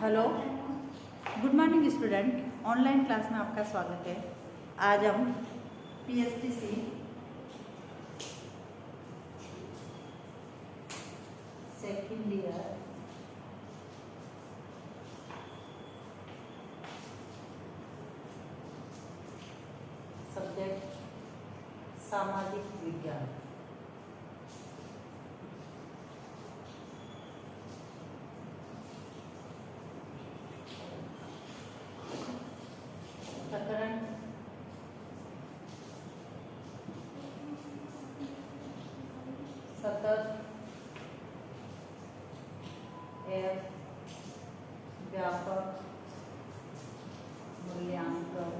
Hello, good morning student. Online class में आपका स्वागत है। आज हम पीएसटीसी सेकेंड ईयर सब्जेक्ट सामाजिक विज्ञान प्रकरण सतत एवं व्यापक मूल्यांकन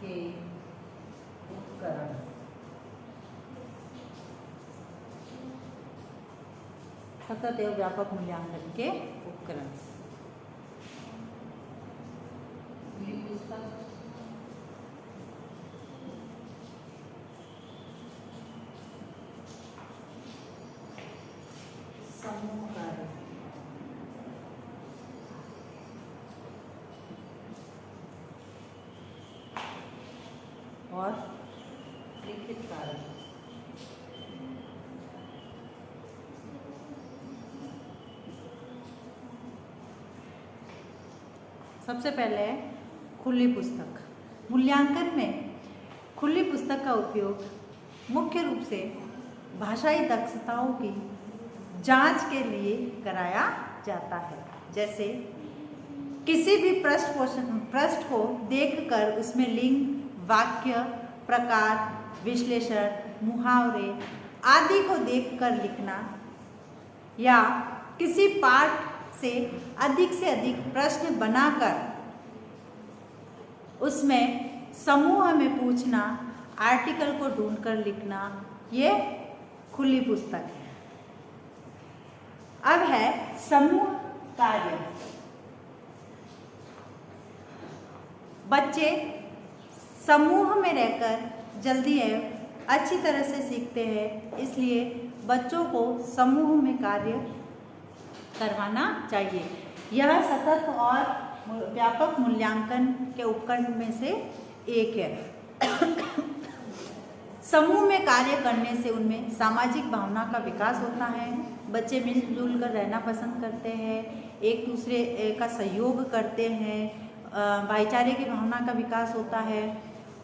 के उपकरण। सतत एवं व्यापक मूल्यांकन के उपकरण। समूह कार्य और लिखित कार्य। सबसे पहले खुली पुस्तक। मूल्यांकन में खुली पुस्तक का उपयोग मुख्य रूप से भाषाई दक्षताओं की जांच के लिए कराया जाता है। जैसे किसी भी पृष्ठ को देखकर उसमें लिंग, वाक्य, प्रकार, विश्लेषण, मुहावरे आदि को देखकर लिखना, या किसी पाठ से अधिक प्रश्न बनाकर उसमें समूह में पूछना, आर्टिकल को ढूंढकर लिखना, ये खुली पुस्तक है। अब है समूह कार्य। बच्चे समूह में रहकर जल्दी एवं अच्छी तरह से सीखते हैं, इसलिए बच्चों को समूह में कार्य करवाना चाहिए। यह सतत और व्यापक मूल्यांकन के उपकरण में से एक है। समूह में कार्य करने से उनमें सामाजिक भावना का विकास होता है। बच्चे मिलजुल कर रहना पसंद करते हैं, एक दूसरे का सहयोग करते हैं, भाईचारे की भावना का विकास होता है।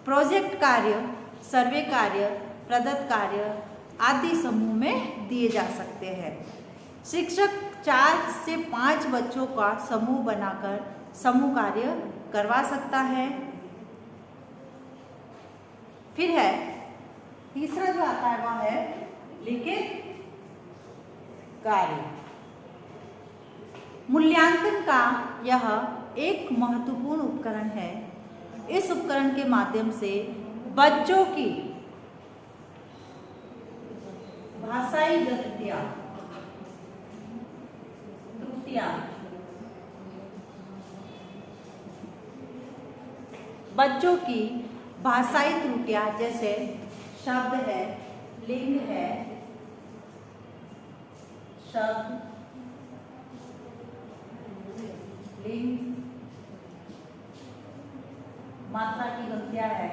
प्रोजेक्ट कार्य, सर्वे कार्य, प्रदत्त कार्य आदि समूह में दिए जा सकते हैं। शिक्षक 4 से 5 बच्चों का समूह बनाकर समूह कार्य करवा सकता है। फिर है तीसरा जो आता है वह है लिखित कार्य। मूल्यांकन का यह एक महत्वपूर्ण उपकरण है। इस उपकरण के माध्यम से बच्चों की भाषाई त्रुटियां जैसे शब्द है, लिंग है, शब्द, लिंग, मात्रा की गलतियां है,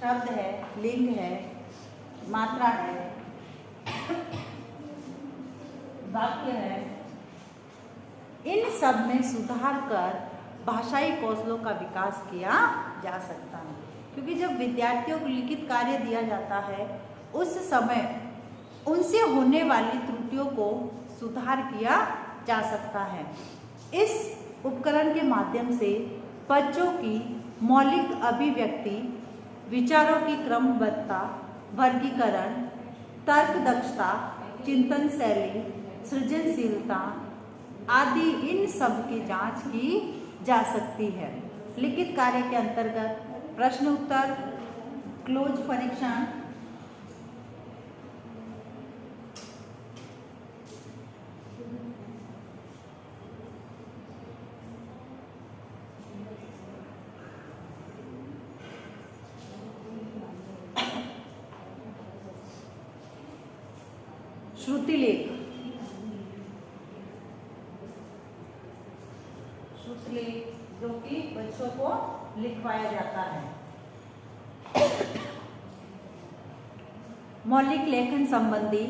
शब्द है, लिंग है, मात्रा है, वाक्य है, इन सब में सुधार कर भाषाई कौशलों का विकास किया जा सकता है। क्योंकि जब विद्यार्थियों को लिखित कार्य दिया जाता है, उस समय उनसे होने वाली त्रुटियों को सुधार किया जा सकता है। इस उपकरण के माध्यम से बच्चों की मौलिक अभिव्यक्ति, विचारों की क्रमबद्धता, वर्गीकरण, तर्क दक्षता, चिंतन शैली, सृजनशीलता आदि इन सब की जांच की जा सकती है। लिखित कार्य के अंतर्गत प्रश्न उत्तर, क्लोज परीक्षण, श्रुतिलेख, सुतली, जो कि बच्चों को लिखवाया जाता है। मौलिक लेखन संबंधी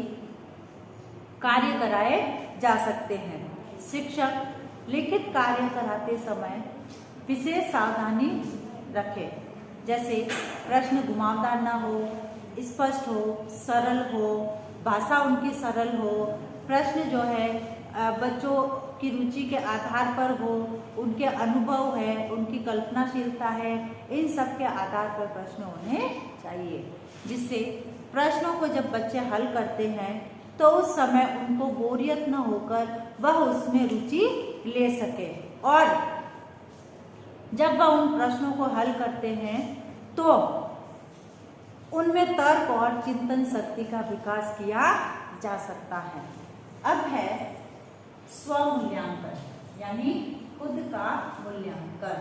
कार्य कराए जा सकते हैं। शिक्षक लिखित कार्य कराते समय विशेष सावधानी रखें, जैसे प्रश्न घुमावदार ना हो, स्पष्ट हो, सरल हो, भाषा उनकी सरल हो, प्रश्न जो है बच्चों की रुचि के आधार पर हो, उनके अनुभव है, उनकी कल्पनाशीलता है, इन सब के आधार पर प्रश्न होने चाहिए, जिससे प्रश्नों को जब बच्चे हल करते हैं तो उस समय उनको बोरियत न होकर वह उसमें रुचि ले सके, और जब वह उन प्रश्नों को हल करते हैं तो उनमें तर्क और चिंतन शक्ति का विकास किया जा सकता है। अब है स्वमूल्यांकन, यानी खुद का मूल्यांकन।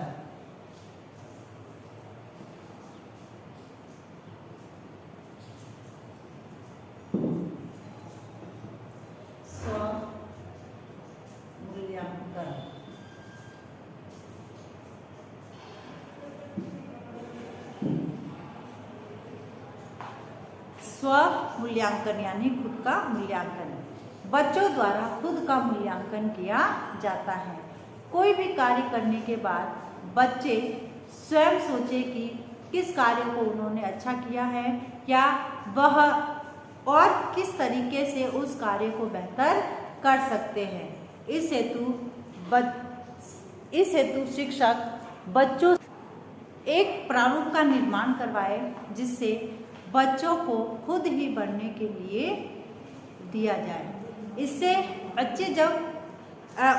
स्वमूल्यांकन यानी खुद का मूल्यांकन। बच्चों द्वारा खुद का मूल्यांकन किया जाता है। कोई भी कार्य करने के बाद बच्चे स्वयं सोचे कि किस कार्य को उन्होंने अच्छा किया है, या वह और किस तरीके से उस कार्य को बेहतर कर सकते हैं। इस हेतु शिक्षक बच्चों एक प्रारूप का निर्माण करवाए, जिससे बच्चों को खुद ही बढ़ने के लिए दिया जाए। इससे बच्चे जब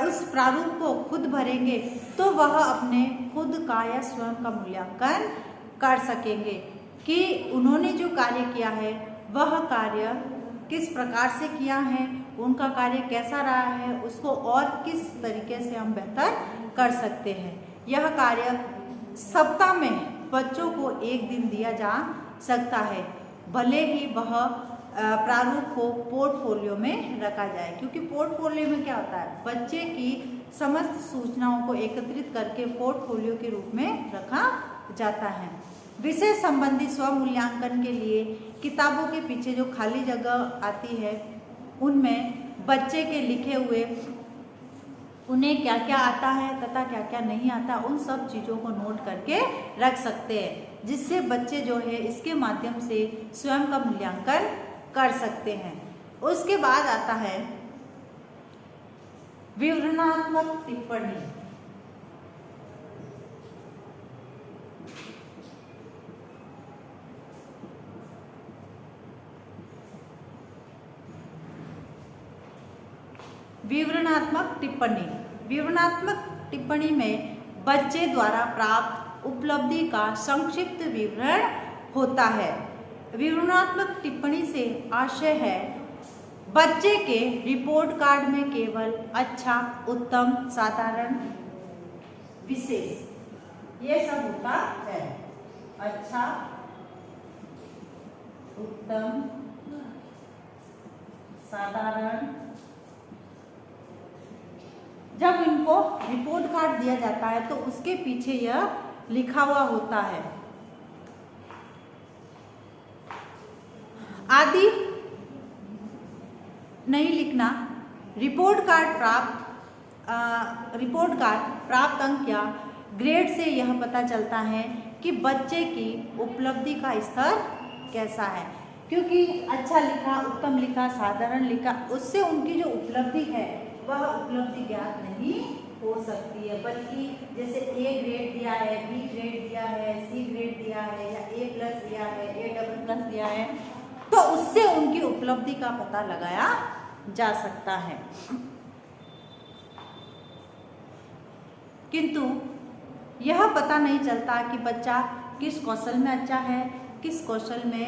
उस प्रारूप को खुद भरेंगे तो वह अपने खुद का या स्वयं का मूल्यांकन कर सकेंगे कि उन्होंने जो कार्य किया है वह कार्य किस प्रकार से किया है, उनका कार्य कैसा रहा है, उसको और किस तरीके से हम बेहतर कर सकते हैं। यह कार्य सप्ताह में बच्चों को एक दिन दिया जा सकता है, भले ही वह प्रारूप को पोर्टफोलियो में रखा जाए, क्योंकि पोर्टफोलियो में क्या होता है, बच्चे की समस्त सूचनाओं को एकत्रित करके पोर्टफोलियो के रूप में रखा जाता है। विषय संबंधी स्वमूल्यांकन के लिए किताबों के पीछे जो खाली जगह आती है उनमें बच्चे के लिखे हुए उन्हें क्या क्या आता है तथा क्या क्या नहीं आता, उन सब चीज़ों को नोट करके रख सकते हैं, जिससे बच्चे जो है इसके माध्यम से स्वयं का मूल्यांकन कर सकते हैं। उसके बाद आता है विवरणात्मक टिप्पणी। विवरणात्मक टिप्पणी। विवरणात्मक टिप्पणी में बच्चे द्वारा प्राप्त उपलब्धि का संक्षिप्त विवरण होता है। विवरणात्मक टिप्पणी से आशय है बच्चे के रिपोर्ट कार्ड में केवल अच्छा, उत्तम, साधारण, विशेष ये सब होता है। अच्छा, उत्तम, साधारण। जब इनको रिपोर्ट कार्ड दिया जाता है तो उसके पीछे यह लिखा हुआ होता है। आदि नहीं लिखना। रिपोर्ट कार्ड प्राप्त अंक या ग्रेड से यह पता चलता है कि बच्चे की उपलब्धि का स्तर कैसा है, क्योंकि अच्छा लिखा, उत्तम लिखा, साधारण लिखा, उससे उनकी जो उपलब्धि है वह उपलब्धि ज्ञात नहीं हो सकती है, बल्कि जैसे ए ग्रेड दिया है, बी ग्रेड दिया है, सी ग्रेड दिया है, या ए प्लस दिया है, ए डबल प्लस दिया है, तो उससे उनकी उपलब्धि का पता लगाया जा सकता है। किंतु यह पता नहीं चलता कि बच्चा किस कौशल में अच्छा है, किस कौशल में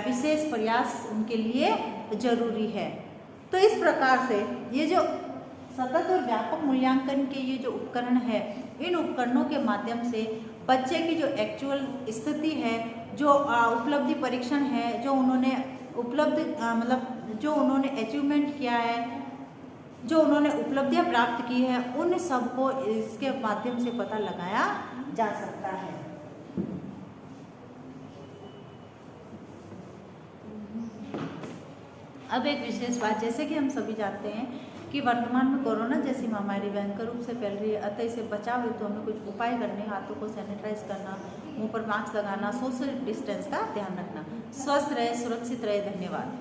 विशेष प्रयास उनके लिए जरूरी है। तो इस प्रकार से ये जो सतत और व्यापक मूल्यांकन के ये जो उपकरण है, इन उपकरणों के माध्यम से बच्चे की जो एक्चुअल स्थिति है, जो उपलब्धि परीक्षण है, जो उन्होंने जो उन्होंने अचीवमेंट किया है, जो उन्होंने उपलब्धियां प्राप्त की है उन सबको इसके माध्यम से पता लगाया जा सकता है। अब एक विशेष बात, जैसे कि हम सभी जानते हैं कि वर्तमान में कोरोना जैसी महामारी भयंकर रूप से फैल रही है, अतः इसे बचाव हेतु हमें कुछ उपाय करने, हाथों को सैनिटाइज करना, मुंह पर मास्क लगाना, सोशल डिस्टेंस का ध्यान रखना। स्वस्थ रहे, सुरक्षित रहे। धन्यवाद।